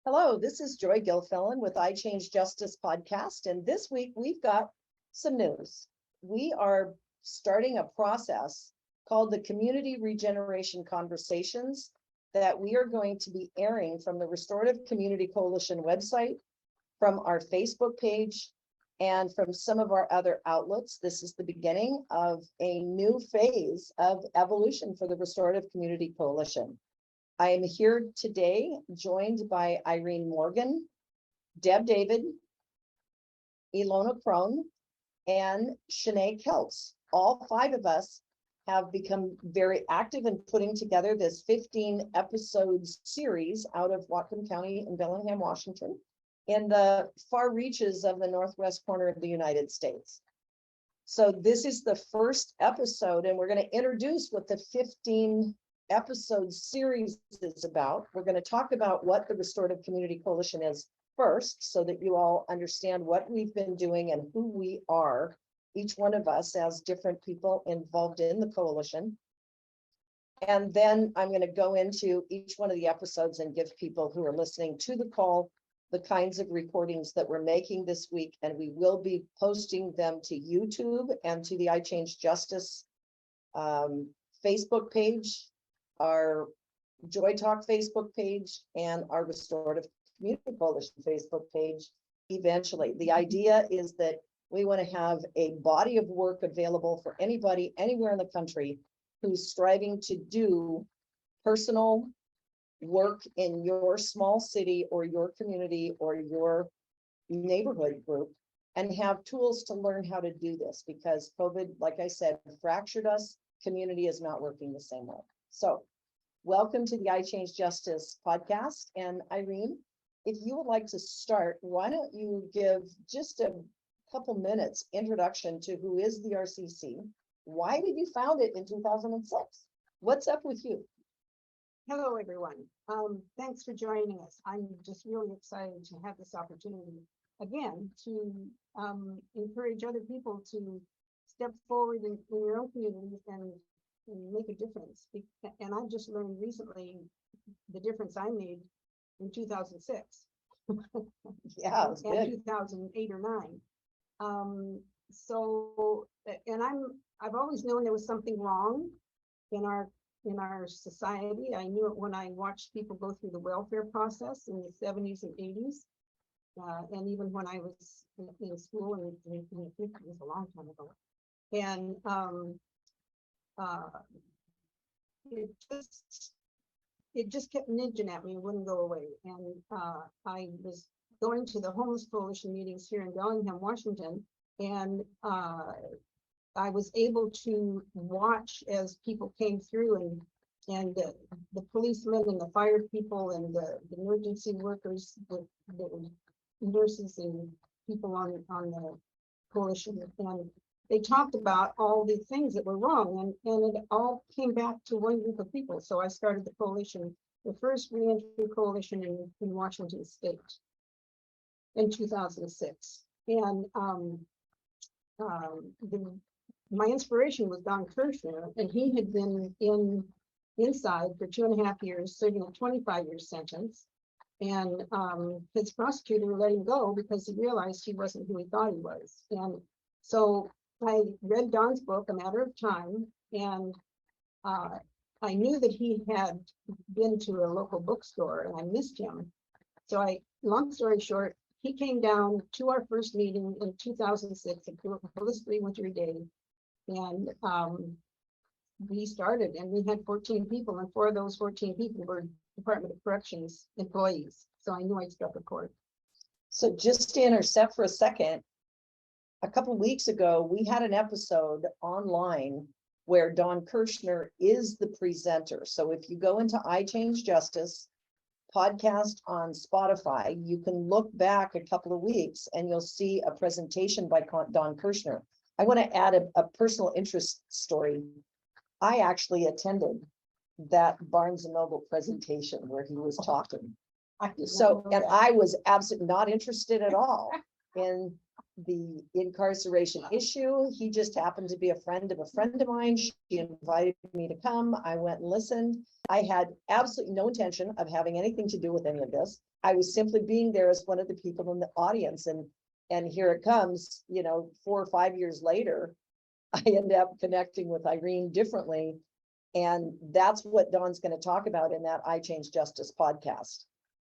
Hello, this is Joy Gilfilen with iChange Justice podcast, and this week we've got some news. We are starting a process called the Community Regeneration Conversations that we are going to be airing from the Restorative CommUnity Coalition website, from our Facebook page, and from some of our other outlets. This is the beginning of a new phase of evolution for the Restorative CommUnity Coalition. I am here today joined by Irene Morgam, Deb David, Ilona Krohn, and Chene Keltz. All five of us have become very active in putting together this 15 episodes series out of Whatcom County in Bellingham, Washington, in the far reaches of the northwest corner of the United States. So this is the first episode, and we're going to introduce what the 15 episode series is about. We're going to talk about what the Restorative CommUnity Coalition is first, so that you all understand what we've been doing and who we are, each one of us as different people involved in the coalition. And then I'm going to go into each one of the episodes and give people who are listening to the call the kinds of recordings that we're making this week, and we will be posting them to YouTube and to the iChange Justice Facebook page, our Joy Talk Facebook page, and our Restorative CommUnity Coalition Facebook page eventually. The idea is that we want to have a body of work available for anybody anywhere in the country who's striving to do personal work in your small city or your community or your neighborhood group, and have tools to learn how to do this, because COVID, like I said, fractured us. Community is not working the same way. So welcome to the iChange Justice podcast. And Irene, if you would like to start, why don't you give just a couple minutes introduction to who is the RCC? Why did you found it in 2006? What's up with you? Hello, everyone. Thanks for joining us. I'm just really excited to have this opportunity again to encourage other people to step forward in your own communities and make a difference. And I just learned recently the difference I made in 2006. Yeah, it was and good. 2008 or 9. I've always known there was something wrong in our society. I knew it when I watched people go through the welfare process in the 70s and 80s. And even when I was in school, and it was a long time ago. And it just kept nudging at me and wouldn't go away. And I was going to the Homeless Coalition meetings here in Bellingham, Washington, and I was able to watch as people came through, and the policemen and the fire people and the emergency workers, the nurses and people on the coalition, and they talked about all the things that were wrong, and it all came back to one group of people. So I started the coalition, the first reentry coalition in Washington State in 2006. And my inspiration was Don Kirshner, and he had been inside for 2.5 years, serving a 25-year sentence. And his prosecutor let him go because he realized he wasn't who he thought he was. And so I read Don's book, A Matter of Time, and I knew that he had been to a local bookstore, and I missed him. So long story short, he came down to our first meeting in 2006, a blissfully wintry day, and we started, and we had 14 people, and 4 of those 14 people were Department of Corrections employees. So I knew I'd struck a chord. So just to intercept for a second, a couple of weeks ago, we had an episode online where Don Kirshner is the presenter. So if you go into iChange Justice podcast on Spotify, you can look back a couple of weeks and you'll see a presentation by Don Kirshner. I want to add a personal interest story. I actually attended that Barnes & Noble presentation where he was talking. So, and I was absolutely not interested at all in the incarceration issue. He just happened to be a friend of mine. She invited me to come. I went and listened. I had absolutely no intention of having anything to do with any of this. I was simply being there as one of the people in the audience, and here it comes, 4 or 5 years later, I end up connecting with Irene differently. And that's what Don's going to talk about in that iChange Justice podcast.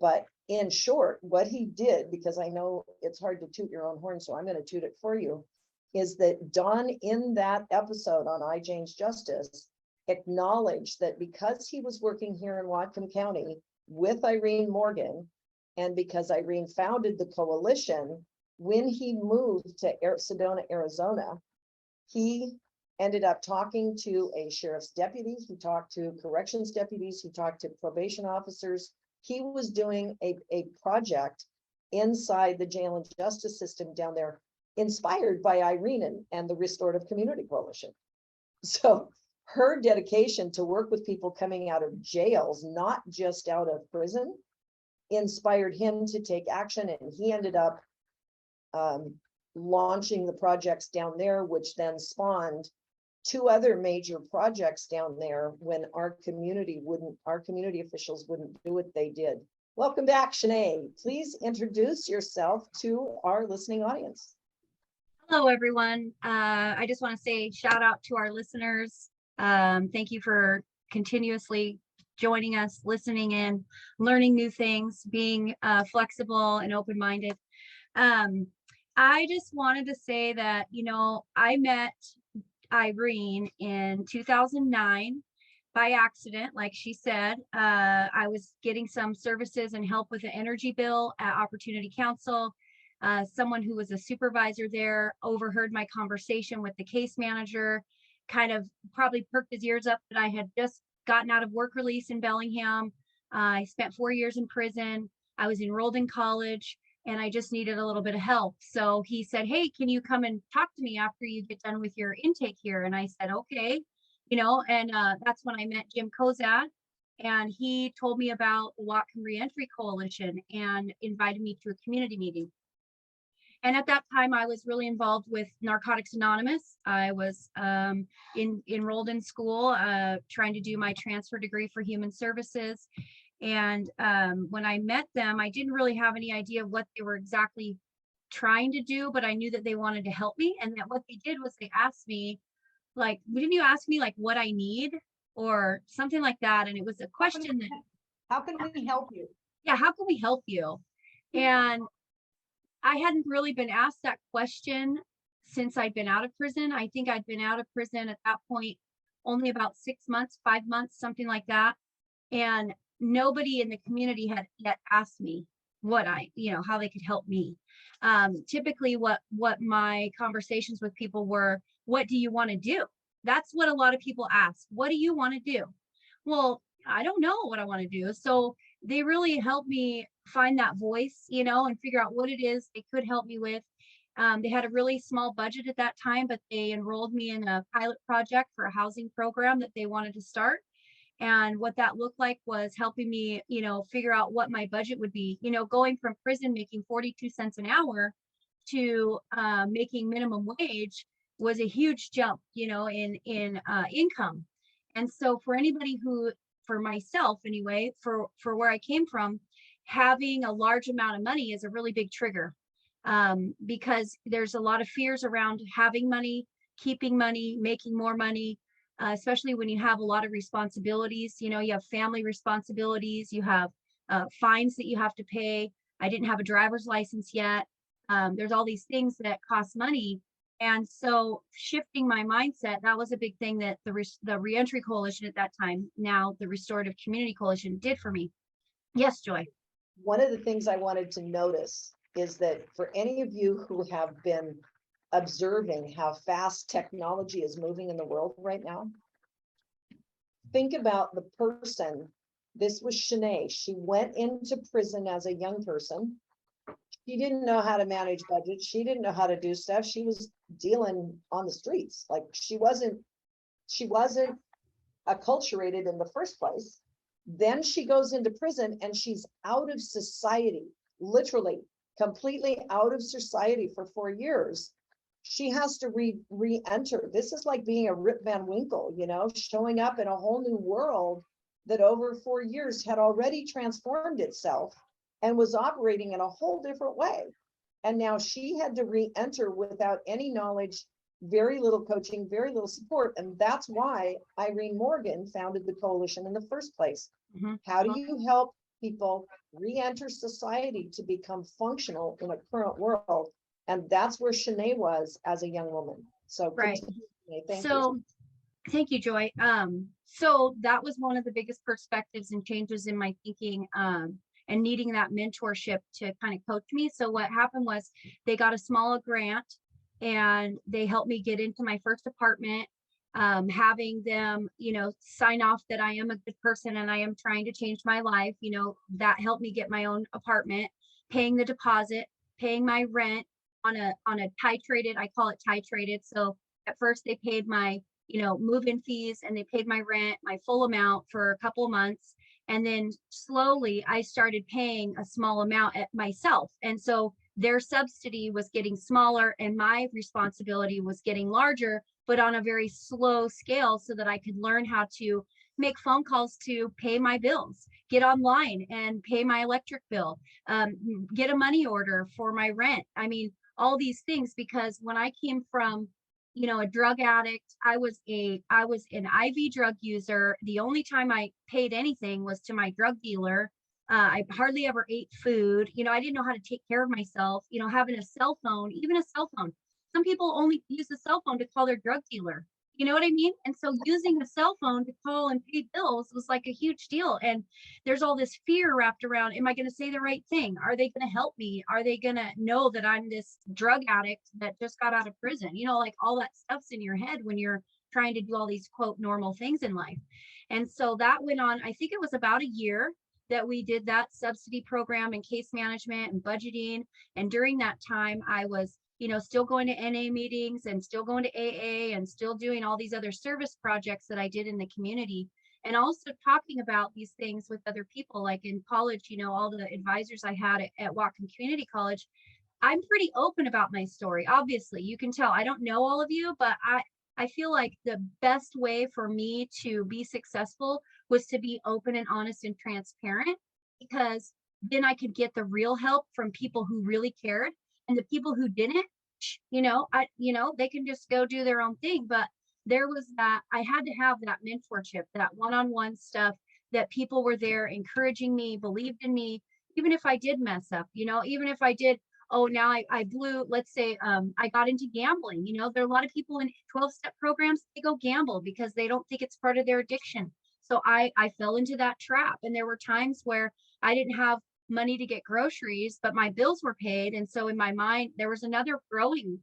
But in short, what he did, because I know it's hard to toot your own horn, so I'm going to toot it for you, is that Don in that episode on iChange Justice acknowledged that because he was working here in Whatcom County with Irene Morgam, and because Irene founded the coalition, when he moved to Sedona, Arizona, he ended up talking to a sheriff's deputy. He talked to corrections deputies. He talked to probation officers. He was doing a project inside the jail and justice system down there, inspired by Irene and the Restorative CommUnity Coalition. So her dedication to work with people coming out of jails, not just out of prison, inspired him to take action. And he ended up launching the projects down there, which then spawned 2 other major projects down there when our community officials wouldn't do what they did. Welcome back, Chene. Please introduce yourself to our listening audience. Hello, everyone. I just want to say shout out to our listeners. Thank you for continuously joining us, listening in, learning new things, being flexible and open-minded. I just wanted to say that, I met Irene in 2009 by accident. Like she said, I was getting some services and help with an energy bill at Opportunity Council. Someone who was a supervisor there overheard my conversation with the case manager, kind of probably perked his ears up that I had just gotten out of work release in Bellingham. I spent 4 years in prison. I was enrolled in college, and I just needed a little bit of help. So he said, hey, can you come and talk to me after you get done with your intake here? And I said, okay, and that's when I met Jim Kozad, and he told me about the Whatcom Reentry Coalition and invited me to a community meeting. And at that time, I was really involved with Narcotics Anonymous. I was enrolled in school, trying to do my transfer degree for human services. And when I met them, I didn't really have any idea of what they were exactly trying to do, but I knew that they wanted to help me. And that what they did was they asked me, like, didn't you ask me like what I need or something like that? And it was a question that, How can we help you? yeah, how can we help you? And I hadn't really been asked that question since I'd been out of prison. I think I'd been out of prison at that point only about 6 months, 5 months, something like that. And nobody in the community had yet asked me what how they could help me. Typically what my conversations with people were, what do you want to do? That's what a lot of people ask. What do you want to do? Well, I don't know what I want to do. So they really helped me find that voice, and figure out what it is they could help me with. They had a really small budget at that time, but they enrolled me in a pilot project for a housing program that they wanted to start. And what that looked like was helping me, figure out what my budget would be, going from prison making 42 cents an hour to making minimum wage was a huge jump, in income. And so for anybody for myself anyway, for where I came from, having a large amount of money is a really big trigger, because there's a lot of fears around having money, keeping money, making more money, especially when you have a lot of responsibilities. You have family responsibilities, you have fines that you have to pay. I didn't have a driver's license yet. There's all these things that cost money. And so shifting my mindset, that was a big thing that the Reentry Coalition at that time, now the Restorative CommUnity Coalition, did for me. Yes, Joy. One of the things I wanted to notice is that for any of you who have been observing how fast technology is moving in the world right now, think about the person. This was Chene. She went into prison as a young person. She didn't know how to manage budgets. She didn't know how to do stuff. She was dealing on the streets. Like she wasn't acculturated in the first place. Then she goes into prison and she's out of society, literally completely out of society for 4 years. She has to re-enter. This is like being a Rip Van Winkle, you know, showing up in a whole new world that over 4 years had already transformed itself and was operating in a whole different way. And now she had to re-enter without any knowledge, very little coaching, very little support. And that's why Irene Morgam founded the coalition in the first place. How do you help people re-enter society to become functional in a current world? And that's where Chene was as a young woman. So Right. continue, Chene. Thank you, Joy. So that was one of the biggest perspectives and changes in my thinking, and needing that mentorship to kind of coach me. So what happened was they got a small grant and they helped me get into my first apartment, having them, you know, sign off that I am a good person and I am trying to change my life. You know, that helped me get my own apartment, paying the deposit, paying my rent on a titrated, I call it titrated. So at first they paid my, you know, move-in fees and they paid my rent, my full amount for a couple of months. And then slowly I started paying a small amount at myself. And so their subsidy was getting smaller and my responsibility was getting larger, but on a very slow scale so that I could learn how to make phone calls to pay my bills, get online and pay my electric bill, get a money order for my rent. I mean, all these things, because when I came from, you know, a drug addict, I was an IV drug user. The only time I paid anything was to my drug dealer. I hardly ever ate food. You know, I didn't know how to take care of myself. You know, having a cell phone, even a cell phone. Some people only use a cell phone to call their drug dealer. You know what I mean? And so using a cell phone to call and pay bills was like a huge deal. And there's all this fear wrapped around, am I going to say the right thing? Are they going to help me? Are they going to know that I'm this drug addict that just got out of prison? You know, like all that stuff's in your head when you're trying to do all these quote normal things in life. And so that went on, I think it was about a year that we did that subsidy program and case management and budgeting. And during that time, I was, you know, still going to NA meetings and still going to AA and still doing all these other service projects that I did in the community. And also talking about these things with other people, like in college, you know, all the advisors I had at Whatcom Community College, I'm pretty open about my story. Obviously, you can tell I don't know all of you, but I feel like the best way for me to be successful was to be open and honest and transparent, because then I could get the real help from people who really cared. And the people who didn't, you know, they can just go do their own thing. But there was that, I had to have that mentorship, that one-on-one stuff, that people were there encouraging me, believed in me, even if I did mess up, you know, even if I did, oh, now I blew, let's say, I got into gambling. You know, there are a lot of people in 12-step programs, they go gamble because they don't think it's part of their addiction. So I fell into that trap. And there were times where I didn't have money to get groceries, but my bills were paid. And so in my mind, there was another growing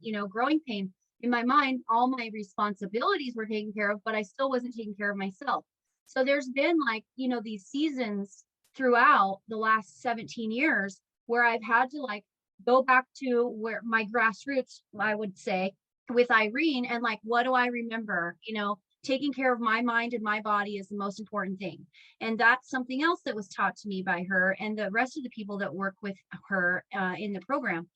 pain. In my mind, all my responsibilities were taken care of, but I still wasn't taking care of myself. So there's been like, you know, these seasons throughout the last 17 years where I've had to like go back to where my grassroots, I would say, with Irene, and like, what do I remember? You know, taking care of my mind and my body is the most important thing. And that's something else that was taught to me by her and the rest of the people that work with her in the program.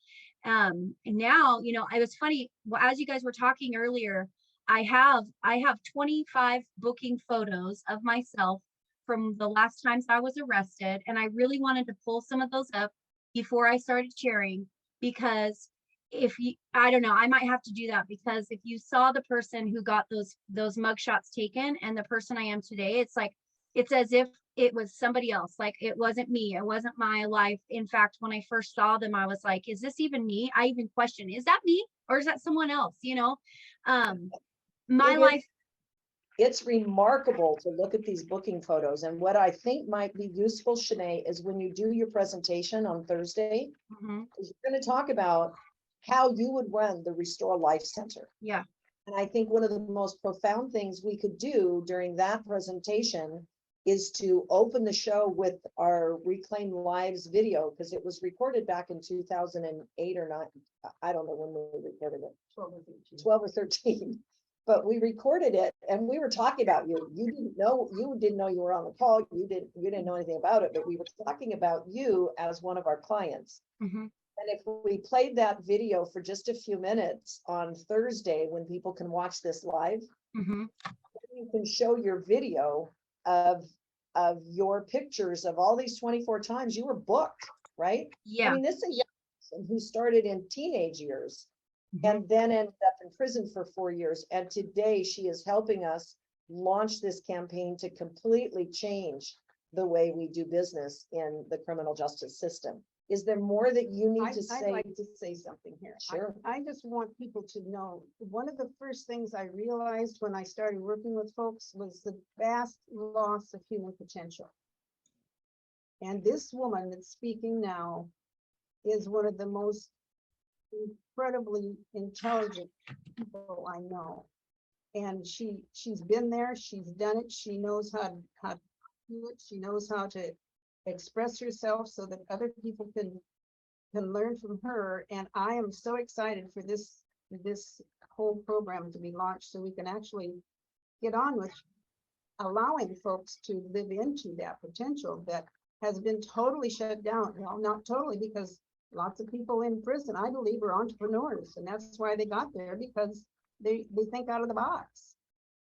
And now, you know, it was funny, as you guys were talking earlier, I have 25 booking photos of myself from the last times I was arrested. And I really wanted to pull some of those up before I started sharing, because if you, I don't know, I might have to do that, because if you saw the person who got those mugshots taken and the person I am today, it's like, it's as if it was somebody else. Like, it wasn't me. It wasn't my life. In fact, when I first saw them, I was like, is this even me? I even questioned, is that me or is that someone else? You know, my life. It's remarkable to look at these booking photos. And what I think might be useful, Chene, is when you do your presentation on Thursday, is you're going to talk about how you would run the Restore Life Center. Yeah. And I think one of the most profound things we could do during that presentation is to open the show with our Reclaim Lives video, because it was recorded back in 2008 or 9. I don't know when we recorded it. 12 or 13. But we recorded it and we were talking about you. You didn't know you were on the call. You didn't know anything about it, but we were talking about you as one of our clients. And if we played that video for just a few minutes on Thursday, when people can watch this live, Mhm. you can show your video of your pictures of all these 24 times you were booked, right? I Yeah. mean, this is a young person who started in teenage years Mhm. and then ended up in prison for 4 years. And today she is helping us launch this campaign to completely change the way we do business in the criminal justice system. Is there more that you need to I'd say? like to say something here. Sure. I just want people to know, one of the first things I realized when I started working with folks was the vast loss of human potential. And this woman that's speaking now is one of the most incredibly intelligent people I know. And she's been there, she's done it, she knows how to do it, she knows how to express herself so that other people can learn from her. And I am so excited for this whole program to be launched so we can actually get on with allowing folks to live into that potential that has been totally shut down. Well, not totally, because lots of people in prison, I believe, are entrepreneurs, and that's why they got there, because they think out of the box.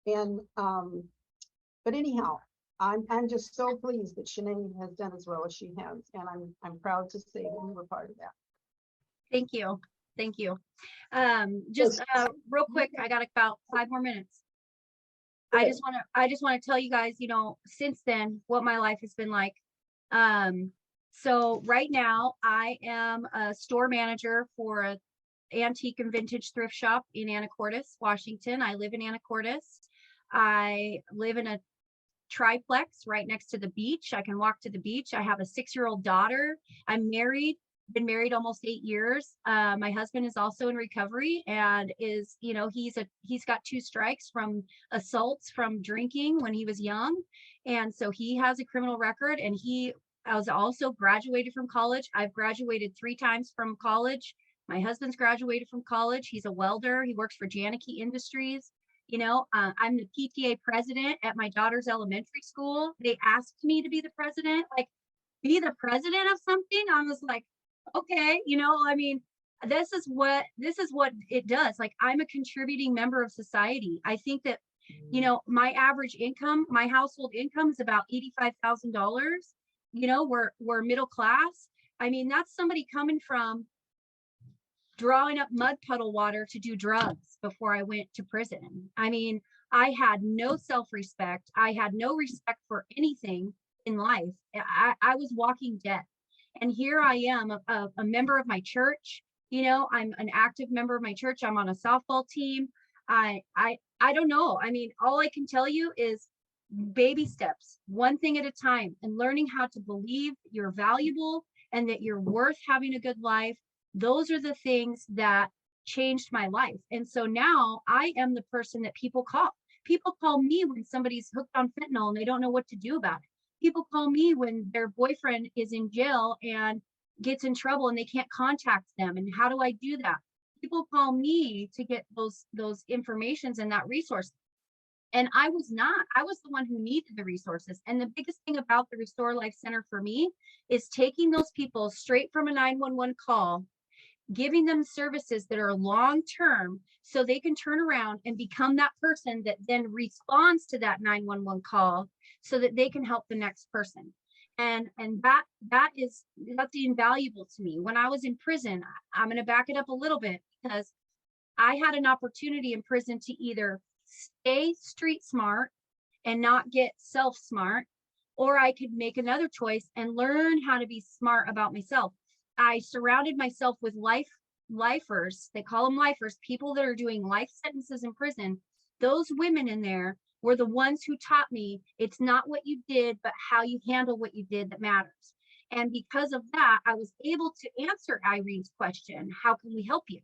And but anyhow, I'm just so pleased that Chene has done as well as she has, and I'm proud to say that we were part of that. Thank you. Thank you. Just real quick, I got about 5 more minutes. I just want to tell you guys, you know, since then, what my life has been like. So right now I am a store manager for an antique and vintage thrift shop in Anacortes, Washington. I live in Anacortes. I live in a triplex right next to the beach. I can walk to the beach. I have a 6-year-old daughter. I'm married, been married almost 8 years. My husband is also in recovery and is, you know, he's got 2 strikes from assaults from drinking when he was young. And so he has a criminal record, and he was also graduated from college. I've graduated 3 times from college. My husband's graduated from college. He's a welder. He works for Janicki Industries. You know, I'm the PTA president at my daughter's elementary school. They asked me to be the president, like, be the president of something. I was like, okay, you know, I mean, this is what it does. Like, I'm a contributing member of society. I think that, you know, my average income, my household income is about $85,000. You know, we're middle class. I mean, that's somebody coming from drawing up mud puddle water to do drugs before I went to prison. I mean, I had no self-respect. I had no respect for anything in life. I was walking dead. And here I am, a member of my church. You know, I'm an active member of my church. I'm on a softball team. I don't know. I mean, all I can tell you is baby steps, one thing at a time, and learning how to believe you're valuable and that you're worth having a good life. Those are the things that changed my life. And so now I am the person that people call. People call me when somebody's hooked on fentanyl and they don't know what to do about it. People call me when their boyfriend is in jail and gets in trouble and they can't contact them. And how do I do that? People call me to get those informations and that resource. And I was the one who needed the resources. And the biggest thing about the Restore Life Center for me is taking those people straight from a 911 call, giving them services that are long-term so they can turn around and become that person that then responds to that 911 call so that they can help the next person. And that's invaluable to me. When I was in prison, I'm going to back it up a little bit, because I had an opportunity in prison to either stay street smart and not get self smart, or I could make another choice and learn how to be smart about myself. I surrounded myself with lifers. They call them lifers, people that are doing life sentences in prison. Those women in there were the ones who taught me it's not what you did, but how you handle what you did that matters. And because of that, I was able to answer Irene's question, how can we help you?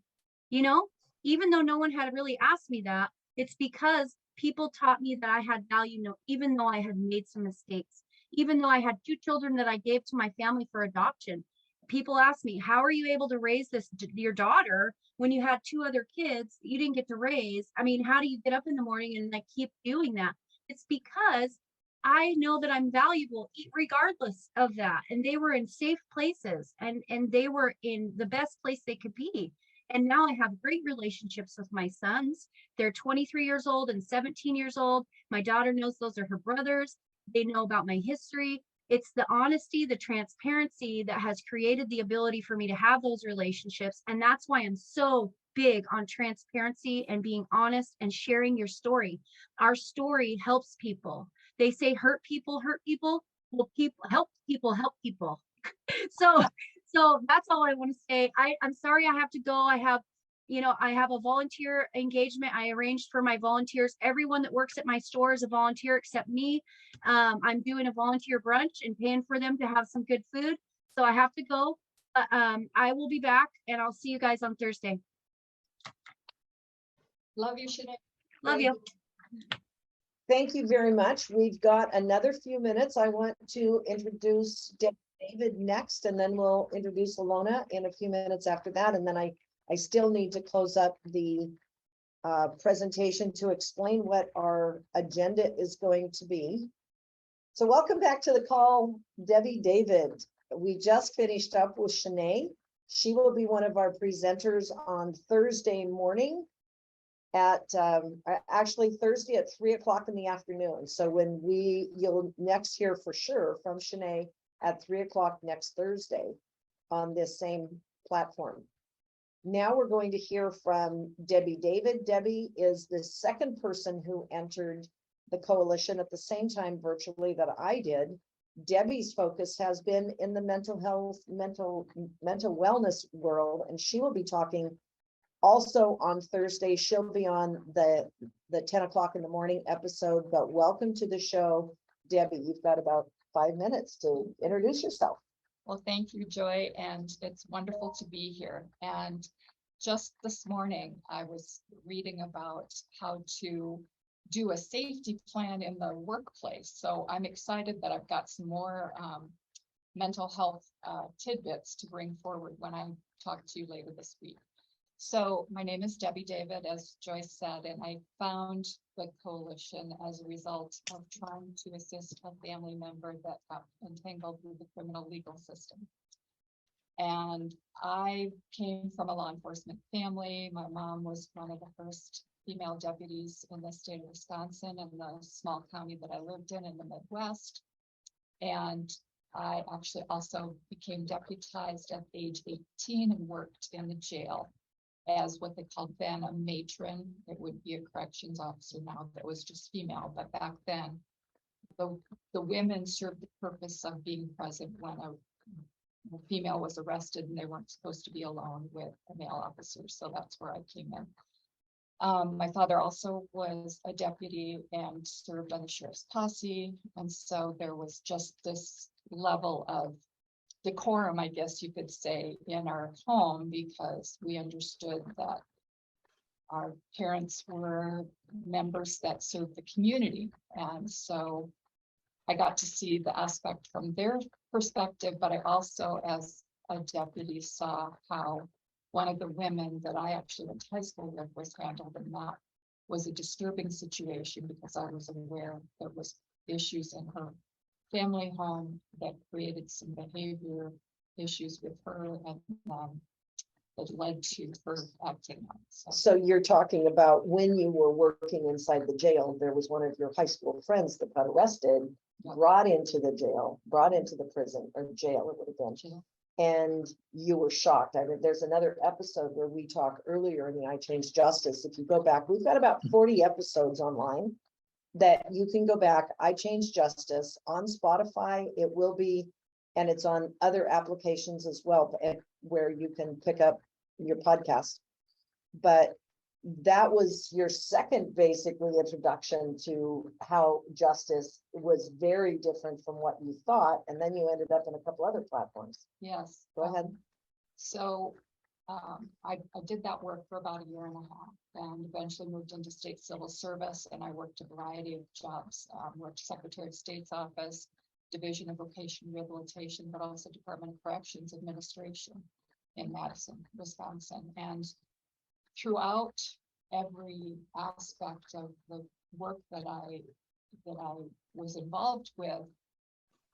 You know, even though no one had really asked me that, it's because people taught me that I had value, even though I had made some mistakes, even though I had 2 children that I gave to my family for adoption. People ask me, how are you able to raise your daughter when you had 2 other kids that you didn't get to raise? I mean, how do you get up in the morning and like keep doing that? It's because I know that I'm valuable regardless of that. And they were in safe places, and they were in the best place they could be. And now I have great relationships with my sons. They're 23 years old and 17 years old. My daughter knows those are her brothers. They know about my history. It's the honesty, the transparency that has created the ability for me to have those relationships. And that's why I'm so big on transparency and being honest and sharing your story. Our story helps people. They say hurt people hurt people. Well, help people. So that's all I want to say. I'm sorry I have to go. I have a volunteer engagement. I arranged for my volunteers. Everyone that works at my store is a volunteer except me. I'm doing a volunteer brunch and paying for them to have some good food. So I have to go. I will be back, and I'll see you guys on Thursday. Love you, Chene. Love you. Thank you very much. We've got another few minutes. I want to introduce David next, and then we'll introduce Ilona in a few minutes after that. And then I still need to close up the presentation to explain what our agenda is going to be. So welcome back to the call, Debbie David. We just finished up with Chene. She will be one of our presenters on Thursday morning at actually Thursday at 3 o'clock in the afternoon. So when you'll next hear for sure from Chene at 3 o'clock next Thursday on this same platform. Now we're going to hear from Debbie David. Debbie is the second person who entered the coalition at the same time virtually that I did. Debbie's focus has been in the mental health, mental wellness world, and she will be talking also on Thursday. She'll be on the 10 o'clock in the morning episode, but welcome to the show, Debbie. You've got about 5 minutes to introduce yourself. Well, thank you, Joy, and it's wonderful to be here. And just this morning, I was reading about how to do a safety plan in the workplace. So I'm excited that I've got some more mental health tidbits to bring forward when I talk to you later this week. So my name is Debbie David, as Joyce said, and I found the coalition as a result of trying to assist a family member that got entangled with the criminal legal system. And I came from a law enforcement family. My mom was one of the first female deputies in the state of Wisconsin, in the small county that I lived in the Midwest. And I actually also became deputized at age 18 and worked in the jail as what they called then a matron. It would be a corrections officer now that was just female, but back then the women served the purpose of being present when a female was arrested and they weren't supposed to be alone with a male officer. So that's where I came in. My father also was a deputy and served on the sheriff's posse, and so there was just this level of decorum, I guess you could say, in our home, because we understood that our parents were members that served the community. And so I got to see the aspect from their perspective, but I also, as a deputy, saw how one of the women that I actually went to high school with was handled, and that was a disturbing situation because I was aware there was issues in her family home that created some behavior issues with her, and that led to her acting out. So you're talking about when you were working inside the jail, there was one of your high school friends that got arrested, brought into the jail, brought into the prison or jail, it would have been, and you were shocked. I mean, there's another episode where we talk earlier in the iChange Justice. If you go back, we've got about 40 episodes online that you can go back. iChange Justice on Spotify. It will be, and it's on other applications as well, where you can pick up your podcast. But that was your second basically introduction to how justice was very different from what you thought, and then you ended up in a couple other platforms. Yes. Go ahead. So I did that work for about 1.5 years and eventually moved into state civil service, and I worked a variety of jobs. Worked Secretary of State's office, Division of Vocational Rehabilitation, but also Department of Corrections Administration in Madison, Wisconsin. And throughout every aspect of the work that I that I was involved with,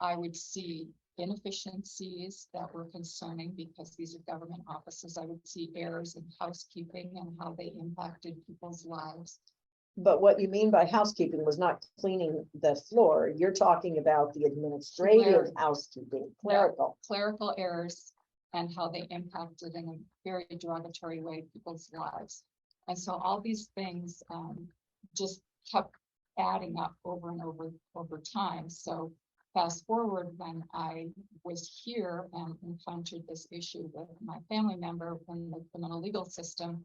I would see inefficiencies that were concerning because these are government offices. I would see errors in housekeeping and how they impacted people's lives. But what you mean by housekeeping was not cleaning the floor. You're talking about the administrative housekeeping, clerical. Clerical errors and how they impacted in a very derogatory way people's lives. And so all these things just kept adding up over and over time. So fast forward, when I was here and encountered this issue with my family member in the criminal legal system,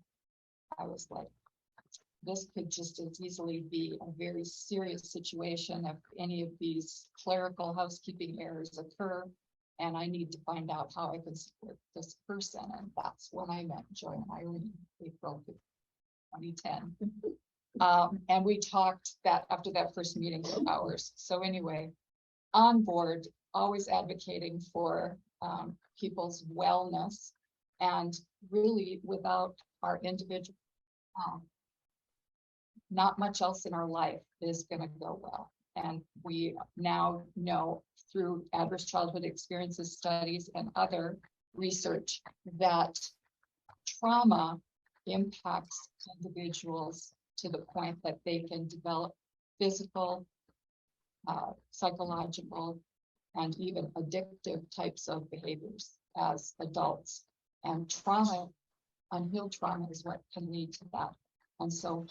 I was like, this could just as easily be a very serious situation if any of these clerical housekeeping errors occur, and I need to find out how I can support this person. And that's when I met Joy and Irene, April 2010. And we talked that after that first meeting for hours. So anyway, on board, always advocating for people's wellness, and really without our individual, not much else in our life is going to go well. And we now know through adverse childhood experiences studies and other research that trauma impacts individuals to the point that they can develop physical, psychological, and even addictive types of behaviors as adults. And trauma, unhealed trauma, is what can lead to that. And so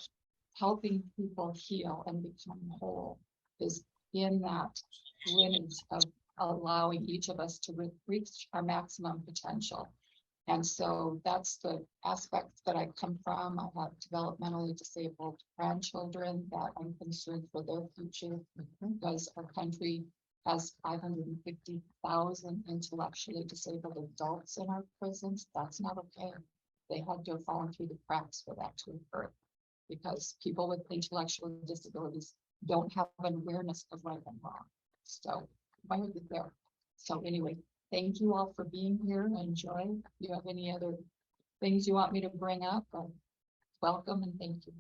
helping people heal and become whole is in that lineage of allowing each of us to reach our maximum potential. And so that's the aspect that I come from. I have developmentally disabled grandchildren that I'm concerned for their future, because our country has 550,000 intellectually disabled adults in our prisons. That's not okay. They had to have fallen through the cracks for that to occur, because people with intellectual disabilities don't have an awareness of right and wrong. So why are they there? So anyway, thank you all for being here. Enjoy. If you have any other things you want me to bring up, welcome and thank you.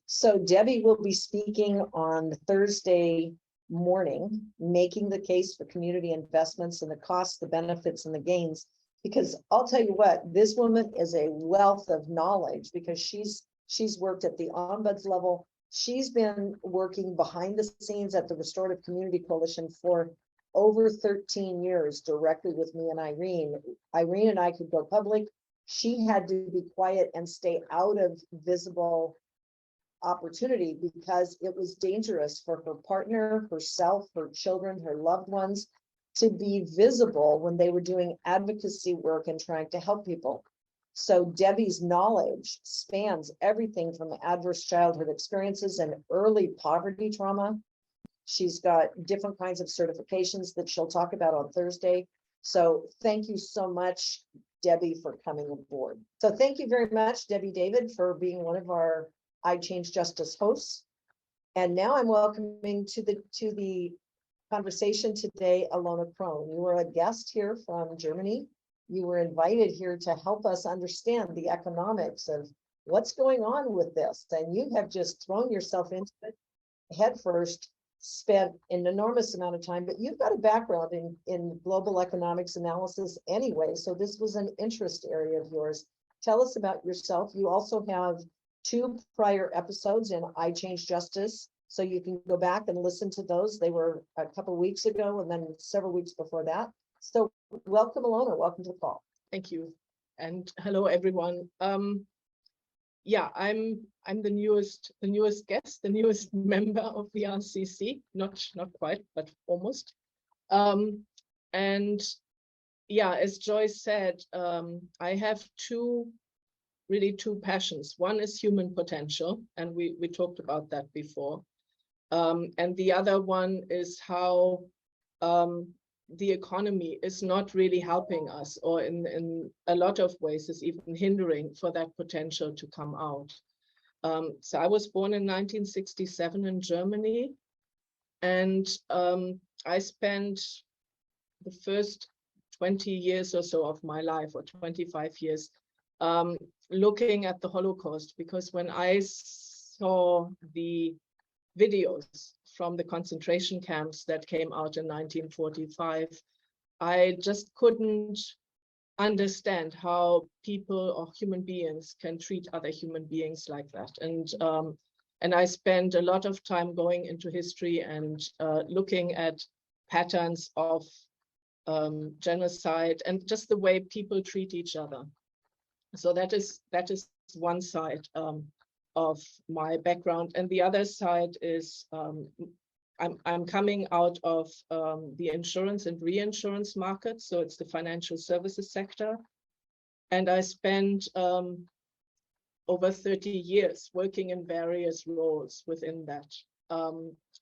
So Debbie will be speaking on Thursday morning, making the case for community investments and the costs, the benefits, and the gains. Because I'll tell you what, this woman is a wealth of knowledge, because she's worked at the ombuds level. She's been working behind the scenes at the Restorative CommUnity Coalition for over 13 years directly with me and Irene. Irene and I could go public. She had to be quiet and stay out of visible opportunity because it was dangerous for her partner, herself, her children, her loved ones to be visible when they were doing advocacy work and trying to help people. So Debbie's knowledge spans everything from adverse childhood experiences and early poverty trauma. She's got different kinds of certifications that she'll talk about on Thursday. So thank you so much, Debbie, for coming aboard. So thank you very much, Debbie David, for being one of our iChange Justice hosts. And now I'm welcoming to the conversation today, Ilona Krohn. You were a guest here from Germany. You were invited here to help us understand the economics of what's going on with this. And you have just thrown yourself into it head first, spent an enormous amount of time, but you've got a background in global economics analysis anyway. So this was an interest area of yours. Tell us about yourself. You also have 2 prior episodes in iChange Justice, so you can go back and listen to those. They were a couple of weeks ago and then several weeks before that. So welcome, Ilona. Welcome to the call. Thank you. And hello, everyone. Yeah, I'm the newest guest, the newest member of the RCC. Not quite, but almost. And yeah, as Joyce said, I have two passions. One is human potential, and we talked about that before. And the other one is how the economy is not really helping us, or in a lot of ways is even hindering for that potential to come out. So I was born in 1967 in Germany, and I spent the first 20 years or so of my life, or 25 years, looking at the Holocaust, because when I saw the videos from the concentration camps that came out in 1945, I just couldn't understand how people or human beings can treat other human beings like that. And I spent a lot of time going into history and looking at patterns of genocide and just the way people treat each other. So that is one side of my background, and the other side is I'm coming out of the insurance and reinsurance market, so it's the financial services sector, and I spent over 30 years working in various roles within that.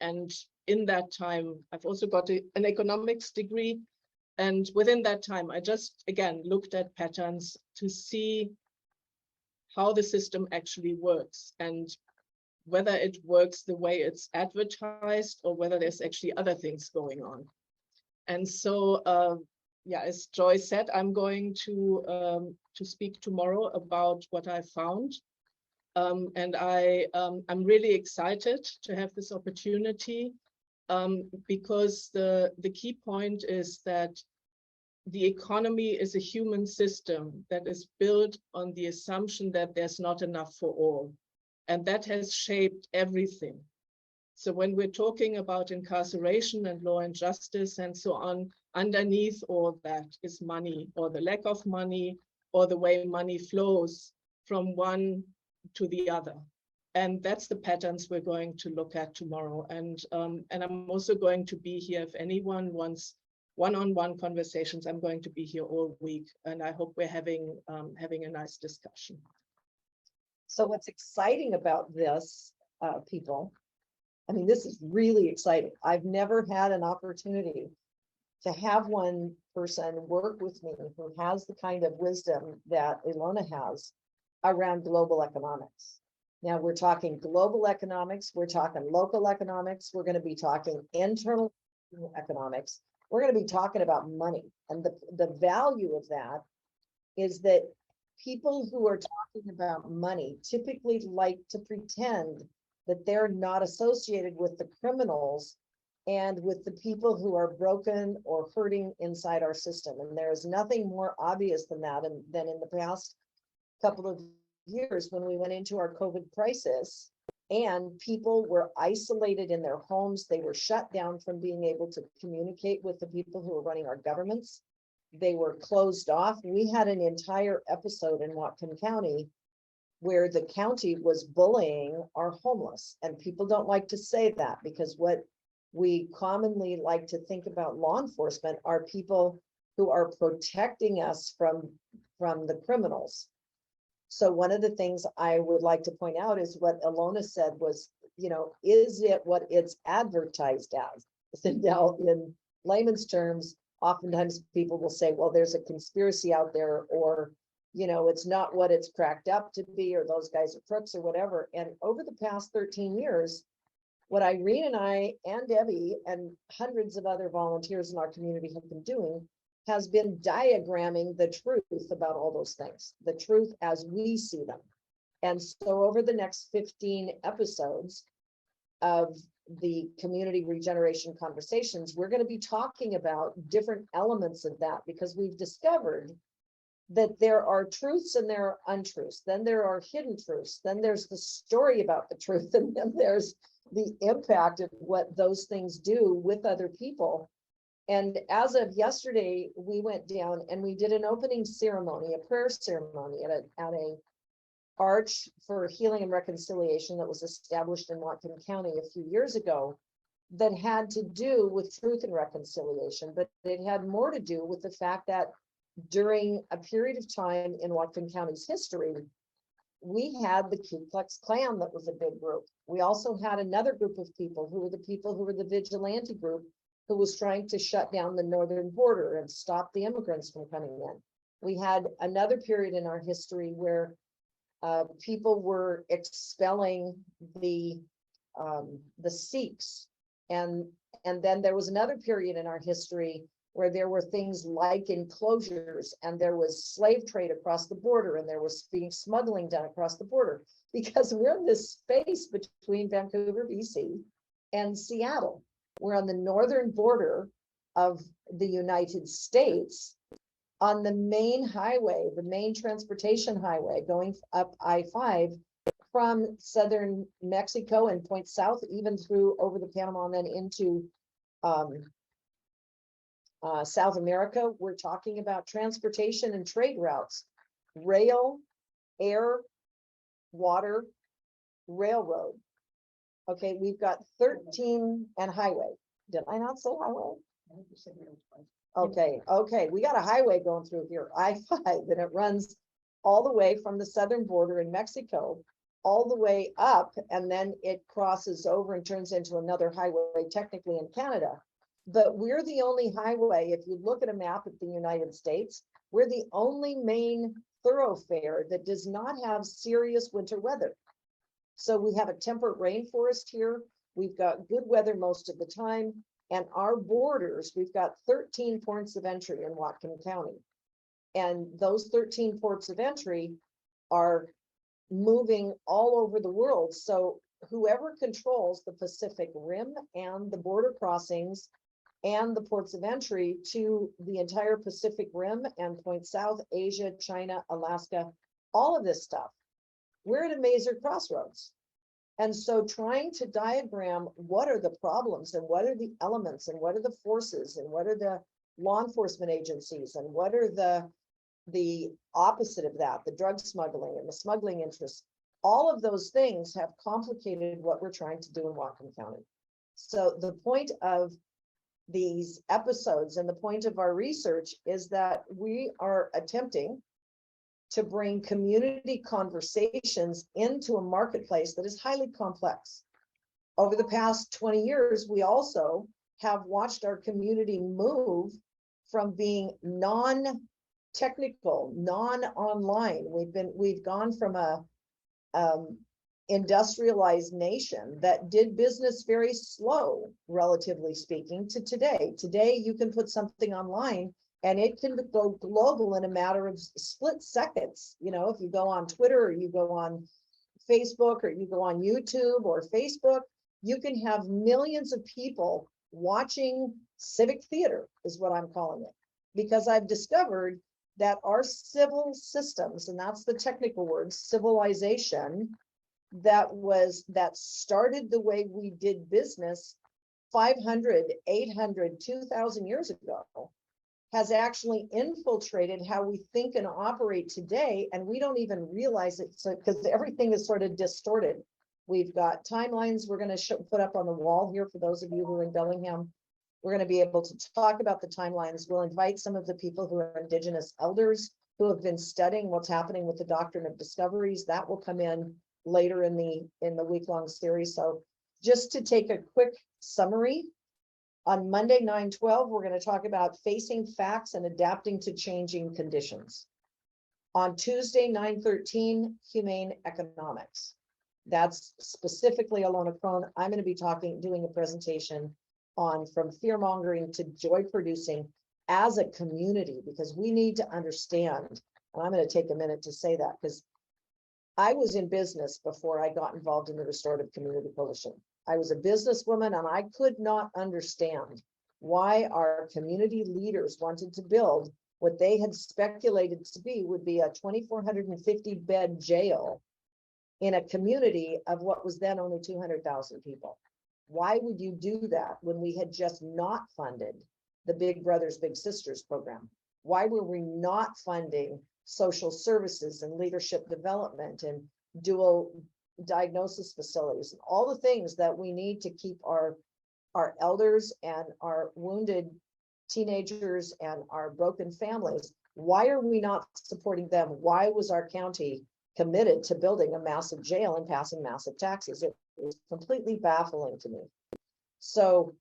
And in that time, I've also got an economics degree. And within that time, I just, again, looked at patterns to see how the system actually works and whether it works the way it's advertised or whether there's actually other things going on. And so, yeah, as Joy said, I'm going to speak tomorrow about what I found. And I'm really excited to have this opportunity because the key point is that the economy is a human system that is built on the assumption that there's not enough for all. And that has shaped everything. So when we're talking about incarceration and law and justice and so on, underneath all that is money, or the lack of money, or the way money flows from one to the other. And that's the patterns we're going to look at tomorrow. And I'm also going to be here if anyone wants one-on-one conversations. I'm going to be here all week, and I hope we're having a nice discussion. So what's exciting about this, people, I mean, this is really exciting. I've never had an opportunity to have one person work with me who has the kind of wisdom that Ilona has around global economics. Now we're talking global economics, we're talking local economics, we're going to be talking internal economics, we're going to be talking about money. And the value of that is that people who are talking about money typically like to pretend that they're not associated with the criminals and with the people who are broken or hurting inside our system. And there is nothing more obvious than that, and than in the past couple of years when we went into our COVID crisis and people were isolated in their homes. They were shut down from being able to communicate with the people who were running our governments. They were closed off. We had an entire episode in Whatcom County where the county was bullying our homeless. And people don't like to say that, because what we commonly like to think about law enforcement are people who are protecting us from the criminals. So one of the things I would like to point out is what Ilona said was, you know, is it what it's advertised as? Now, in layman's terms, oftentimes people will say, well, there's a conspiracy out there, or, you know, it's not what it's cracked up to be, or those guys are crooks or whatever. And over the past 13 years, what Irene and I and Debbie and hundreds of other volunteers in our community have been doing has been diagramming the truth about all those things, the truth as we see them. And so over the next 15 episodes of the community regeneration conversations, we're going to be talking about different elements of that, because we've discovered that there are truths and there are untruths. Then there are hidden truths. Then there's the story about the truth. And then there's the impact of what those things do with other people. And as of yesterday, we went down and we did an opening ceremony, a prayer ceremony at a arch for healing and reconciliation that was established in Whatcom County a few years ago, that had to do with truth and reconciliation. But it had more to do with the fact that during a period of time in Whatcom County's history, we had the Ku Klux Klan that was a big group. We also had another group of people who were the vigilante group who was trying to shut down the northern border and stop the immigrants from coming in. We had another period in our history where people were expelling the Sikhs, and then there was another period in our history where there were things like enclosures, and there was slave trade across the border, and there was being smuggling done across the border, because we're in this space between Vancouver, BC, and Seattle. We're on the northern border of the United States on the main highway, the main transportation highway going up I-5 from southern Mexico and points south, even through over the Panama and then into South America. We're talking about transportation and trade routes, rail, air, water, railroad. Okay, we've got 13 and highway. Did I not say highway? Okay, we got a highway going through here, I-5, and it runs all the way from the southern border in Mexico, all the way up, and then it crosses over and turns into another highway technically in Canada. But we're the only highway, if you look at a map of the United States, we're the only main thoroughfare that does not have serious winter weather. So we have a temperate rainforest here. We've got good weather most of the time. And our borders, we've got 13 ports of entry in Whatcom County. And those 13 ports of entry are moving all over the world. So whoever controls the Pacific Rim and the border crossings and the ports of entry to the entire Pacific Rim and point south, Asia, China, Alaska, all of this stuff, we're at a major crossroads. And so trying to diagram what are the problems and what are the elements and what are the forces and what are the law enforcement agencies and what are the opposite of that, the drug smuggling and the smuggling interests, all of those things have complicated what we're trying to do in Whatcom County. So the point of these episodes and the point of our research is that we are attempting to bring community conversations into a marketplace that is highly complex. Over the past 20 years, we also have watched our community move from being non-technical, non-online. We've gone from a industrialized nation that did business very slow, relatively speaking, to today. Today, you can put something online and it can go global in a matter of split seconds. You know, if you go on Twitter or you go on Facebook or you go on YouTube or Facebook, you can have millions of people watching civic theater, is what I'm calling it. Because I've discovered that our civil systems, and that's the technical word, civilization, that started the way we did business 500, 800, 2,000 years ago, has actually infiltrated how we think and operate today, and we don't even realize it. So, because everything is sort of distorted. We've got timelines we're going to put up on the wall here for those of you who are in Bellingham. We're going to be able to talk about the timelines. We'll invite some of the people who are Indigenous elders who have been studying what's happening with the doctrine of discoveries. That will come in later in the week-long series. So just to take a quick summary, on Monday, 9/12, we're going to talk about facing facts and adapting to changing conditions. On Tuesday, 9/13, humane economics. That's specifically Ilona Krohn. I'm going to be doing a presentation on from fear-mongering to joy-producing as a community, because we need to understand, and I'm going to take a minute to say that, because I was in business before I got involved in the Restorative CommUnity Coalition. I was a businesswoman and I could not understand why our community leaders wanted to build what they had speculated to be would be a 2,450 bed jail in a community of what was then only 200,000 people. Why would you do that when we had just not funded the Big Brothers Big Sisters program? Why were we not funding social services and leadership development and dual diagnosis facilities and all the things that we need to keep our elders and our wounded teenagers and our broken families? Why are we not supporting them? Why was our county committed to building a massive jail and passing massive taxes? It was completely baffling to me. So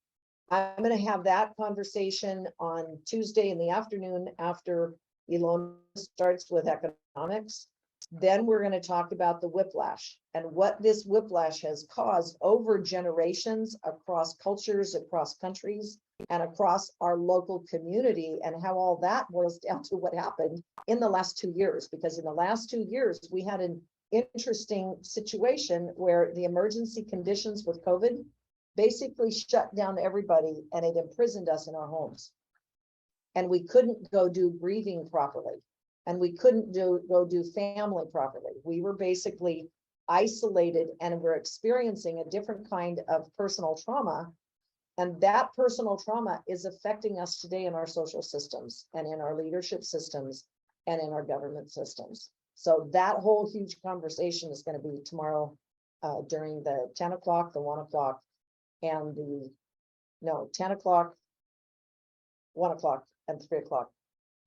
I'm going to have that conversation on Tuesday in the afternoon after Ilona starts with economics. Then we're going to talk about the whiplash and what this whiplash has caused over generations, across cultures, across countries, and across our local community, and how all that boils down to what happened in the last 2 years. Because in the last 2 years, we had an interesting situation where the emergency conditions with COVID basically shut down everybody and it imprisoned us in our homes. And we couldn't go do grieving properly. And we couldn't go do family properly. We were basically isolated and we're experiencing a different kind of personal trauma. And that personal trauma is affecting us today in our social systems and in our leadership systems and in our government systems. So that whole huge conversation is going to be tomorrow during the 10 o'clock, the 1 o'clock, and 10 o'clock, 1 o'clock, and 3 o'clock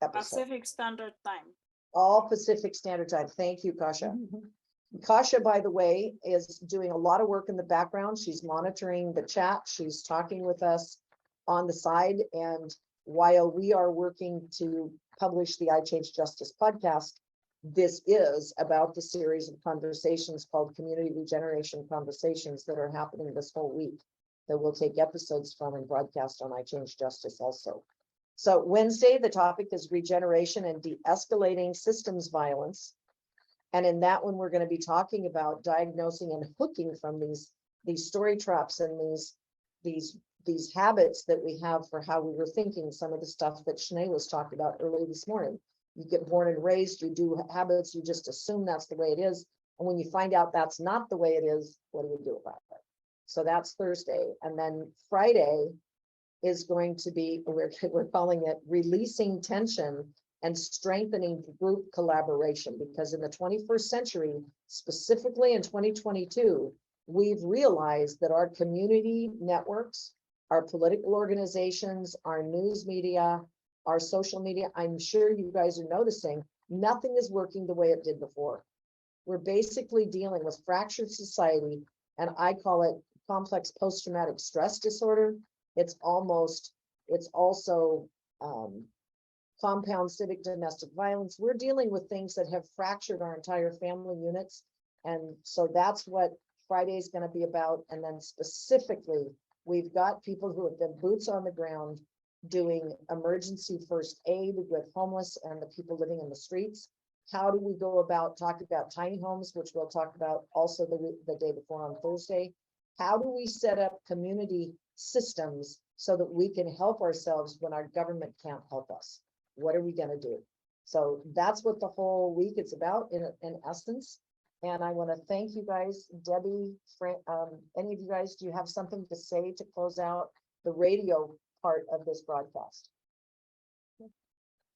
episode. Pacific Standard Time. All Pacific Standard Time. Thank you, Kasha. Kasha, by the way, is doing a lot of work in the background. She's monitoring the chat. She's talking with us on the side. And while we are working to publish the iChange Justice podcast, this is about the series of conversations called Community Regeneration Conversations that are happening this whole week that we'll take episodes from and broadcast on iChange Justice also. So Wednesday, the topic is regeneration and de-escalating systems violence. And in that one, we're going to be talking about diagnosing and hooking from these story traps and these habits that we have for how we were thinking, some of the stuff that Chene was talking about early this morning. You get born and raised, you do habits, you just assume that's the way it is. And when you find out that's not the way it is, what do we do about it? So that's Thursday. And then Friday is going to be, we're calling it releasing tension and strengthening group collaboration, because in the 21st century, specifically in 2022, we've realized that our community networks, our political organizations, our news media, our social media, I'm sure you guys are noticing, nothing is working the way it did before. We're basically dealing with fractured society, and I call it complex post-traumatic stress disorder. It's also compound civic domestic violence. We're dealing with things that have fractured our entire family units. And so that's what Friday is going to be about. And then specifically, we've got people who have been boots on the ground doing emergency first aid with homeless and the people living in the streets. How do we go about talking about tiny homes, which we'll talk about also the day before on Thursday? How do we set up community systems so that we can help ourselves when our government can't help us? What are we going to do? So that's what the whole week is about in essence. And I want to thank you guys, Debbie, any of you guys, do you have something to say to close out the radio part of this broadcast?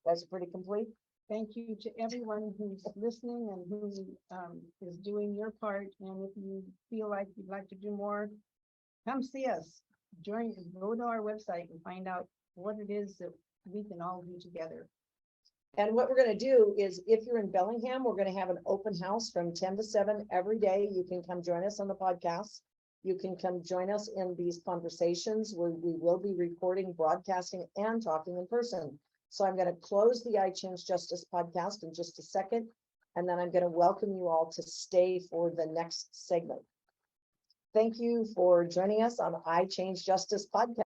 That's pretty complete. Thank you to everyone who's listening and who is doing your part. And if you feel like you'd like to do more, come see us. Go to our website and find out what it is that we can all do together. And what we're going to do is, if you're in Bellingham, we're going to have an open house from 10 to 7 every day. You can come join us on the podcast. You can come join us in these conversations where we will be recording, broadcasting, and talking in person. So I'm going to close the iChange Justice podcast in just a second, and then I'm going to welcome you all to stay for the next segment. Thank you for joining us on iChange Justice podcast.